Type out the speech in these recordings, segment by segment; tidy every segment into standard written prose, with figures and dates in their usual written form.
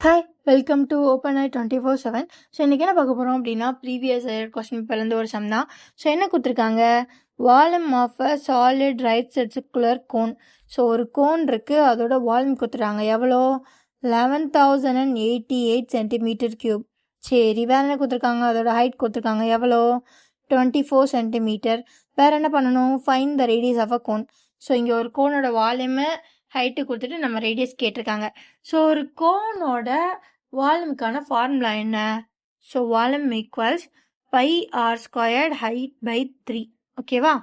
Hi welcome to open I 24/7. So இன்றைக்கி என்ன பார்க்க போகிறோம் அப்படின்னா ப்ரீவியஸ் இயர் கொஸ்டின் பேப்பர்லேருந்து ஒரு சம் தான். ஸோ என்ன கொடுத்துருக்காங்க, volume of a solid right circular cone. So ஒரு கோன் இருக்குது, அதோட வால்யூம் கொடுத்துருக்காங்க எவ்வளோ, 11,088 சென்டிமீட்டர் கியூப். சரி, வேறு என்ன கொடுத்துருக்காங்க, அதோட ஹைட் கொடுத்துருக்காங்க எவ்வளோ, 24 சென்டிமீட்டர். வேறு என்ன பண்ணணும், find the radius of a cone. So இங்கே ஒரு கோனோட வால்யூமை ஹைட்டு கொடுத்துட்டு நம்ம ரேடியஸ் கேட்டிருக்காங்க. ஸோ ஒரு கோனோட வால்யூமுக்கான ஃபார்முலா என்ன, so volume equals pi r squared height by 3. ஓகேவா.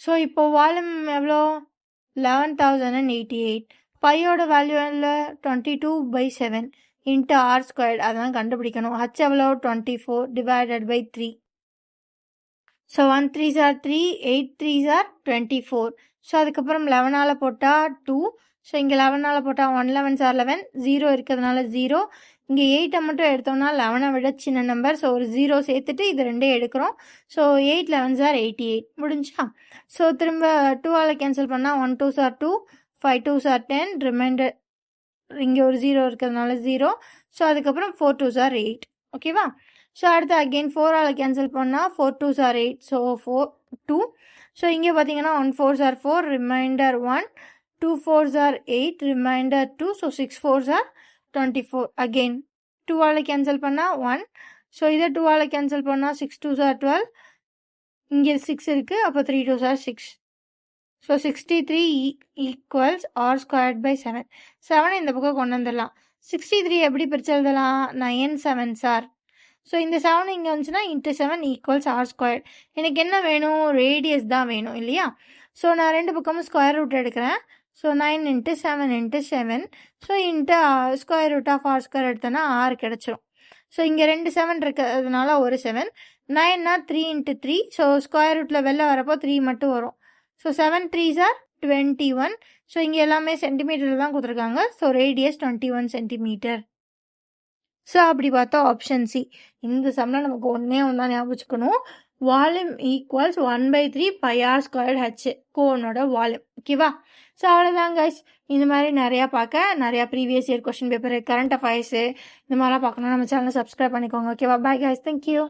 ஸோ இப்போ வால்யூம் எவ்வளோ, 11,088. பையோட வேல்யூ இல்லை 22/7 இன்ட்டு ஆர் ஸ்கொயர்ட், அதெல்லாம் கண்டுபிடிக்கணும். ஹச் எவ்வளோ, 24 divided by 3. So 1 3s are 3, 8 3s are 24. So அதுக்கப்புறம் 11ஆல் போட்டால் 2. ஸோ இங்கே 11ஆல் போட்டால் 1 11s are 11, 0 இருக்கிறதுனால 0. இங்கே 8 மட்டும் எடுத்தோம்னா 11 விட சின்ன நம்பர், ஸோ ஒரு 0 சேர்த்துட்டு இது ரெண்டே எடுக்கிறோம். ஸோ 8 11s are 88 முடிஞ்சா. ஸோ திரும்ப 2ஆல் கேன்சல் பண்ணால் 1 2s are 2, 5 2s are 10, reminder இங்கே ஒரு 0 இருக்கிறதுனால 0. ஸோ அதுக்கப்புறம் 4 2s are 8. ஓகேவா. ஸோ அடுத்து அகெயின் 4ஆல் கேன்சல் பண்ணால் 4 2s are 8, ஸோ 4 2. ஸோ இங்கே பார்த்தீங்கன்னா 1 4s are 4, reminder 1, 2 4s are 8, reminder 2, so 6 4s are 24. Again 2ஆல் கேன்சல் பண்ணால் 1. ஸோ இதை 2ஆல் கேன்சல் பண்ணால் 6 2s are 12, இங்கே 6 இருக்குது, அப்போ 3 2s are 6. So 63 equals r squared by 7. 7 இந்த பக்கம் கொண்டு வந்துடலாம். 63 எப்படி பிரித்து எழுதலாம், 9 7s are. ஸோ இந்த 7 இங்கே வந்துச்சுன்னா இன்ட்டு 7 ஈக்குவல்ஸ் ஆர் ஸ்கொயர். எனக்கு என்ன வேணும், ரேடியஸ் தான் வேணும் இல்லையா. ஸோ நான் ரெண்டு பக்கமும் ஸ்கொயர் ரூட் எடுக்கிறேன். So 9 × 7 × 7. So into square root of r square எடுத்தோன்னா 6 கிடச்சிரும். ஸோ இங்கே 2 7 இருக்கிறதுனால ஒரு 7. 9னா 3 × 3. ஸோ ஸ்கொயர் ரூட்டில் வெளில வரப்போ 3 மட்டும் வரும். So 7 3s are 21. ஸோ இங்கே எல்லாமே சென்டிமீட்டரில் தான் கொடுத்துருக்காங்க. So radius 21 centimetre. ஸோ அப்படி பார்த்தா ஆப்ஷன் சி. இந்த சம்மில் நமக்கு ஒன்றே ஒன்றா ஞாபகம் வச்சுக்கணும், volume equals 1/3 pi r squared h, கோனோட வால்யூம். ஓகேவா. ஸோ அவ்வளோதான் கைஸ். இந்த மாதிரி நிறையா previous year question paper, current affairs இந்த மாதிரிலாம் பார்க்கணும், நம்ம சேனலை சப்ஸ்கிரைப் பண்ணிக்கோங்க. ஓகேவா. Bye guys, thank you.